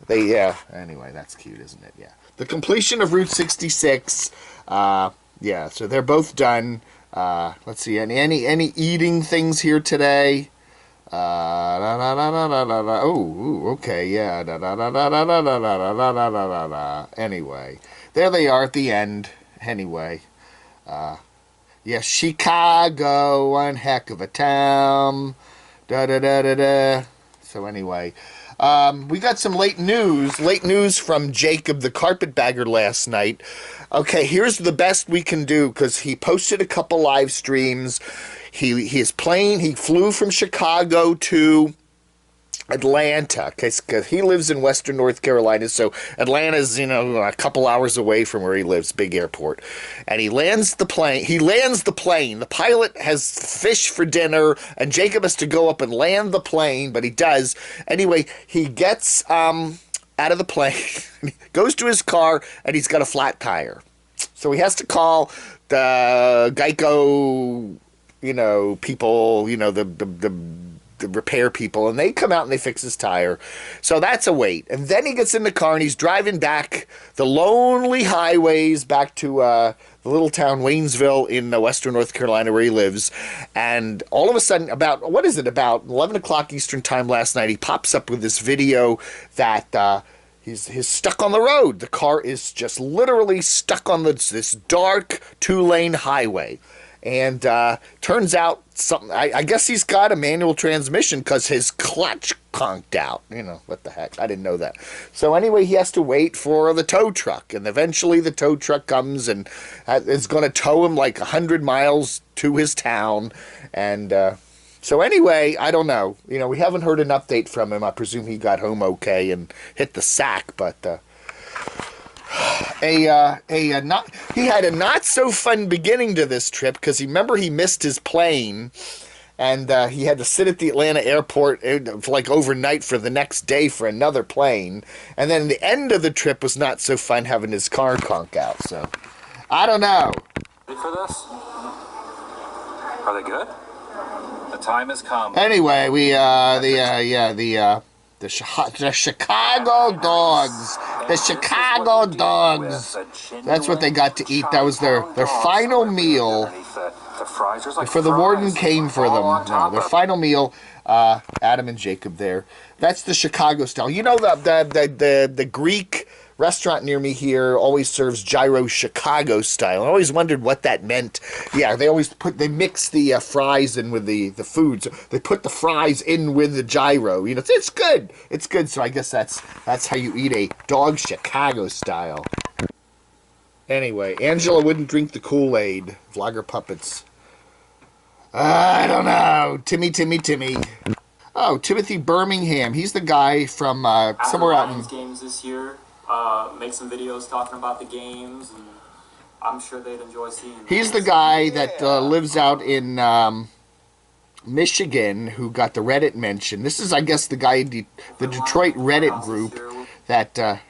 Yeah, anyway, that's cute, isn't it? Yeah. The completion of Route 66. Yeah, so they're both done. Let's see, any eating things here today? Okay, yeah. Anyway, there they are at the end. Anyway, yeah, Chicago, one heck of a town. So anyway, we got some late news from Jacob the Carpetbagger last night. Okay, here's the best we can do, because he posted a couple live streams. He flew from Chicago to Atlanta, because he lives in Western North Carolina, so Atlanta's, a couple hours away from where he lives, big airport. And he lands the plane. The pilot has fish for dinner, and Jacob has to go up and land the plane, but he does. Anyway, he gets out of the plane, goes to his car, and he's got a flat tire. So he has to call the Geico, people, the repair people, and they come out and they fix his tire. So that's a wait. And then he gets in the car and he's driving back the lonely highways back to the little town Waynesville in Western North Carolina where he lives. And all of a sudden, about 11 o'clock Eastern time last night, he pops up with this video that he's stuck on the road. The car is just literally stuck on this dark 2-lane highway. And turns out I guess he's got a manual transmission because his clutch conked out. What the heck? I didn't know that. So anyway, he has to wait for the tow truck. And eventually the tow truck comes and is going to tow him like 100 miles to his town. And so anyway, I don't know. We haven't heard an update from him. I presume he got home okay and hit the sack. But he had a not so fun beginning to this trip, because remember he missed his plane, and he had to sit at the Atlanta airport like overnight for the next day for another plane, and then the end of the trip was not so fun, having his car conk out. So I don't know. Ready for this? Are they good? The time has come. Anyway, the Chicago dogs. The Chicago dogs. That's what they got to eat. That was their final meal. Before the warden came for them. No, their final meal. Adam and Jacob there. That's the Chicago style. The Greek restaurant near me here always serves gyro Chicago style. I always wondered what that meant. Yeah, they mix the fries in with the food. So they put the fries in with the gyro. It's good. It's good. So I guess that's how you eat a dog Chicago style. Anyway, Angela wouldn't drink the Kool-Aid. Vlogger puppets. I don't know. Timmy. Oh, Timothy Birmingham. He's the guy from somewhere out in games this year. Make some videos talking about the games, and I'm sure they'd enjoy seeing that. He's the guy that lives out in Michigan who got the Reddit mention. This is, I guess, the guy, the Detroit Reddit group that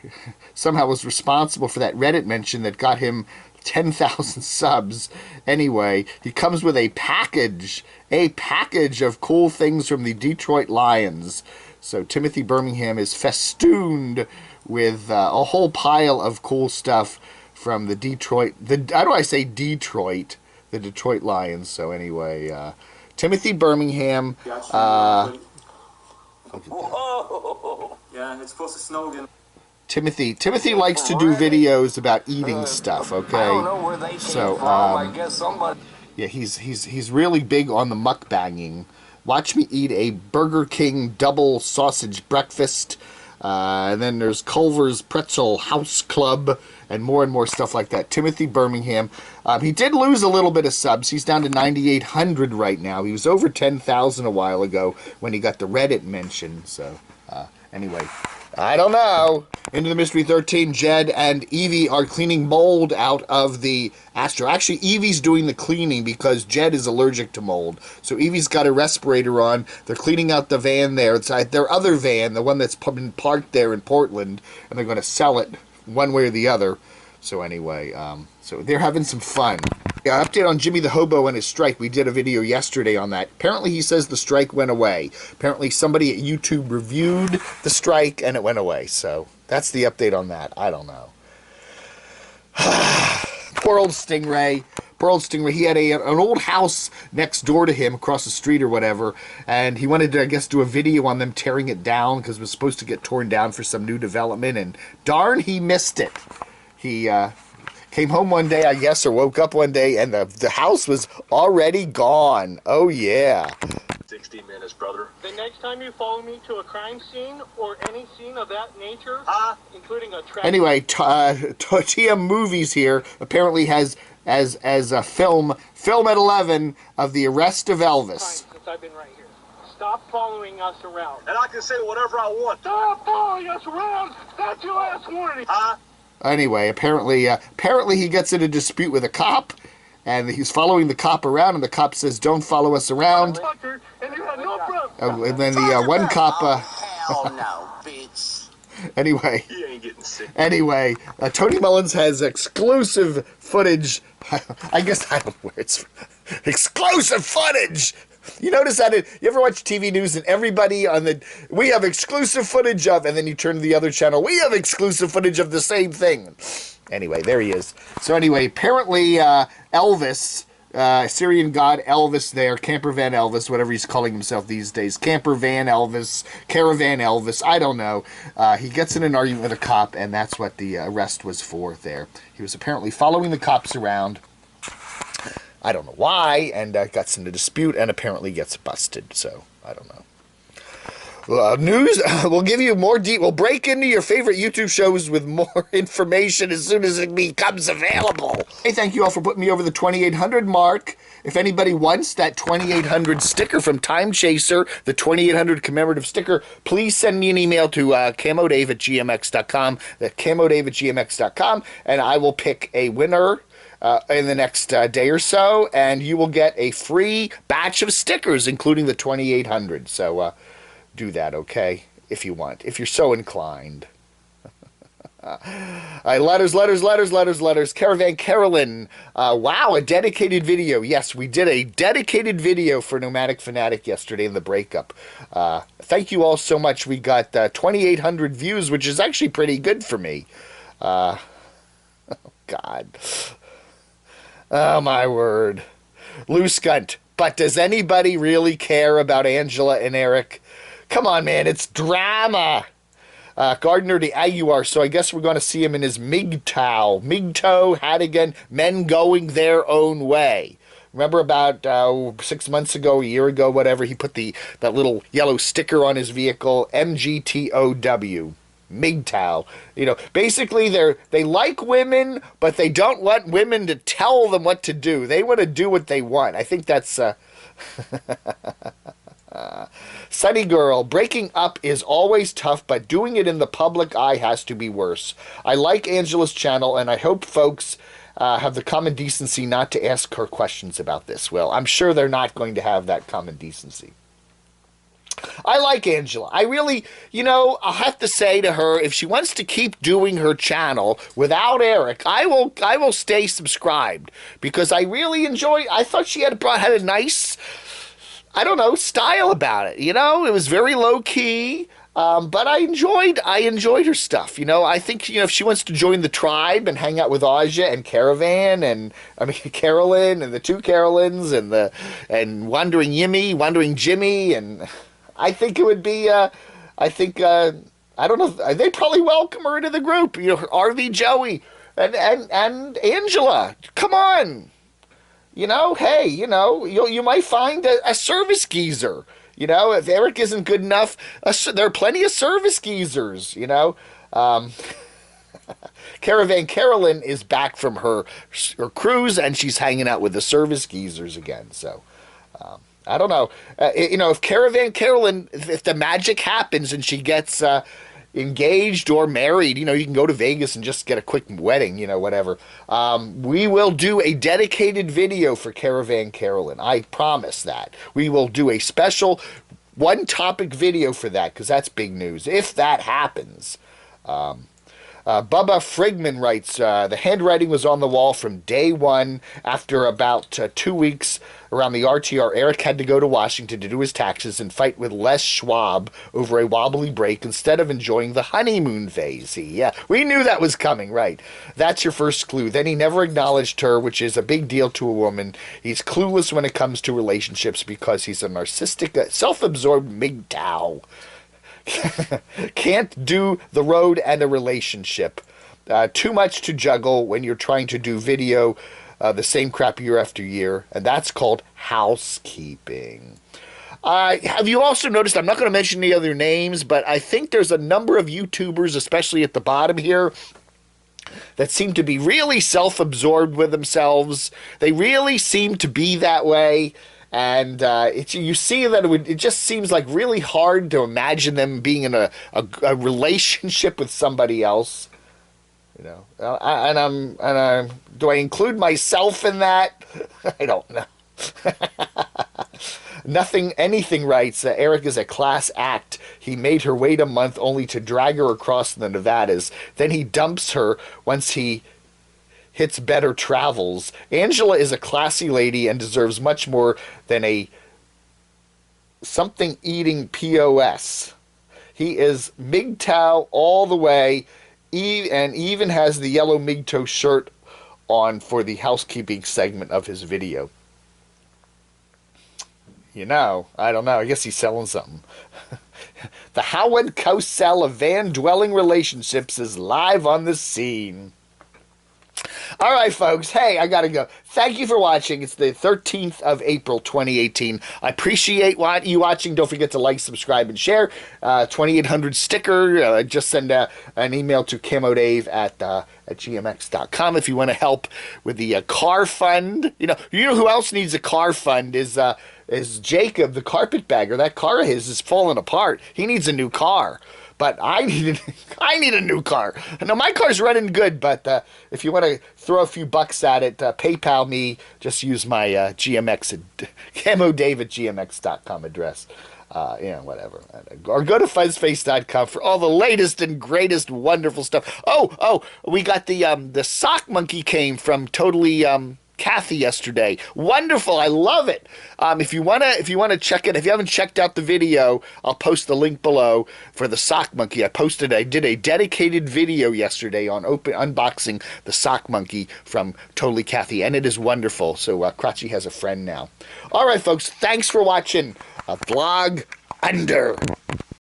somehow was responsible for that Reddit mention that got him 10,000 subs. Anyway, he comes with a package of cool things from the Detroit Lions. So Timothy Birmingham is festooned with a whole pile of cool stuff from the Detroit. How do I say Detroit? The Detroit Lions. So anyway, Timothy Birmingham. Yeah, it's supposed to snow again. Timothy likes to do videos about eating stuff. Okay, so yeah, he's really big on the mukbanging. Watch me eat a Burger King double sausage breakfast. And then there's Culver's Pretzel House Club and more stuff like that. Timothy Birmingham. He did lose a little bit of subs. He's down to 9,800 right now. He was over 10,000 a while ago when he got the Reddit mention. So, anyway, I don't know. Into the Mystery 13, Jed and Evie are cleaning mold out of the Astro. Actually, Evie's doing the cleaning because Jed is allergic to mold. So Evie's got a respirator on. They're cleaning out the van there. It's their other van, the one that's been parked there in Portland, and they're going to sell it one way or the other. So anyway, so they're having some fun. Yeah, update on Jimmy the Hobo and his strike. We did a video yesterday on that. Apparently he says the strike went away. Apparently somebody at YouTube reviewed the strike and it went away. So that's the update on that. I don't know. Poor old Stingray. Poor old Stingray. He had an old house next door to him across the street or whatever, and he wanted to, I guess, do a video on them tearing it down because it was supposed to get torn down for some new development, and darn, he missed it. He came home one day, I guess, or woke up one day, and the house was already gone. Oh, yeah. 60 minutes, brother. The next time you follow me to a crime scene or any scene of that nature, including a tragedy... Anyway, TM Movies here apparently has as a film at 11 of the arrest of Elvis. Since I've been right here. Stop following us around. And I can say whatever I want. Stop following us around! That's your last warning! Anyway, apparently he gets in a dispute with a cop, and he's following the cop around, and the cop says, "Don't follow us around." And then the one cop... hell no, bitch. Anyway, He ain't getting sick. Anyway, Tony Mullins has exclusive footage. I guess I don't know where it's exclusive footage. You notice that you ever watch TV news and everybody we have exclusive footage of, and then you turn to the other channel, we have exclusive footage of the same thing. Anyway, there he is. So anyway, apparently Elvis, Syrian god Elvis there, Camper Van Elvis, whatever he's calling himself these days, Camper Van Elvis, Caravan Elvis, I don't know. He gets in an argument with a cop, and that's what the arrest was for there. He was apparently following the cops around. I don't know why, and got into a dispute, and apparently gets busted, so I don't know. News, we'll give you more we'll break into your favorite YouTube shows with more information as soon as it becomes available. Hey, thank you all for putting me over the 2,800 mark. If anybody wants that 2,800 sticker from Time Chaser, the 2,800 commemorative sticker, please send me an email to camodave@gmx.com, camodave@gmx.com, and I will pick a winner in the next day or so, and you will get a free batch of stickers, including the 2,800. So do that, okay? If you want, if you're so inclined. Letters. Caravan Carolyn. Wow, a dedicated video. Yes, we did a dedicated video for Nomadic Fanatic yesterday in the breakup. Thank you all so much. We got 2,800 views, which is actually pretty good for me. Oh, God. Oh, my word. Loose Gunt. But does anybody really care about Angela and Eric? Come on, man. It's drama. Gardner the Aguiar. So I guess we're going to see him in his MGTOW hat again. Men going their own way. Remember about 6 months ago, a year ago, whatever, he put that little yellow sticker on his vehicle, MGTOW. MGTOW. You know, basically they like women, but they don't want women to tell them what to do. They want to do what they want. I think that's Sunny Girl. Breaking up is always tough, but doing it in the public eye has to be worse. I like Angela's channel, and I hope folks have the common decency not to ask her questions about this. Well, I'm sure they're not going to have that common decency. I like Angela. I really, I'll have to say to her, if she wants to keep doing her channel without Eric, I will stay subscribed, because I really I thought she had a nice, I don't know, style about it. It was very low key. But I enjoyed her stuff. I think, if she wants to join the tribe and hang out with Aja and Carolyn and the two Carolyns and Wandering Jimmy, and I think it would be, I don't know, they probably welcome her into the group. RV Joey and Angela, come on. Hey, you might find a service geezer. If Eric isn't good enough, there are plenty of service geezers, Caravan Carolyn is back from her cruise, and she's hanging out with the service geezers again. So, I don't know. If Caravan Carolyn, if the magic happens and she gets engaged or married, you can go to Vegas and just get a quick wedding, whatever. We will do a dedicated video for Caravan Carolyn. I promise that. We will do a special one-topic video for that, because that's big news, if that happens. Bubba Frigman writes, the handwriting was on the wall from day one. After about 2 weeks around the RTR, Eric had to go to Washington to do his taxes and fight with Les Schwab over a wobbly break instead of enjoying the honeymoon phase. Yeah, we knew that was coming, right? That's your first clue. Then he never acknowledged her, which is a big deal to a woman. He's clueless when it comes to relationships because he's a narcissistic, self-absorbed MGTOW. Can't do the road and a relationship. Too much to juggle when you're trying to do video, the same crap year after year, and that's called housekeeping. Have you also noticed, I'm not going to mention any other names, but I think there's a number of YouTubers, especially at the bottom here, that seem to be really self-absorbed with themselves. They really seem to be that way. And you see that it just seems like really hard to imagine them being in a relationship with somebody else, you know. Do I include myself in that? I don't know. Anything writes, Eric is a class act. He made her wait a month only to drag her across the Nevadas. Then he dumps her once he hits better travels. Angela is a classy lady and deserves much more than a something-eating POS. He is MGTOW all the way, and even has the yellow MGTOW shirt on for the housekeeping segment of his video. You know, I don't know. I guess he's selling something. The Howard Cosell of van-dwelling relationships is live on the scene. All right, folks. Hey, I got to go. Thank you for watching. It's the 13th of April, 2018. I appreciate you watching. Don't forget to like, subscribe, and share. 2800 sticker. Just send an email to camodave at gmx.com if you want to help with the car fund. You know who else needs a car fund is Jacob, the carpetbagger. That car of his is falling apart. He needs a new car. But I need a new car. Now, my car's running good, but if you want to throw a few bucks at it, PayPal me. Just use my GMX at camodave at gmx.com address. Whatever. Or go to fuzzface.com for all the latest and greatest wonderful stuff. Oh, we got the sock monkey came from Totally Kathy yesterday. Wonderful. I love it. If you wanna check it, if you haven't checked out the video, I'll post the link below for the sock monkey. I did a dedicated video yesterday on unboxing the sock monkey from Totally Kathy, and it is wonderful. So Crotchy has a friend now. All right, folks. Thanks for watching a vlog under.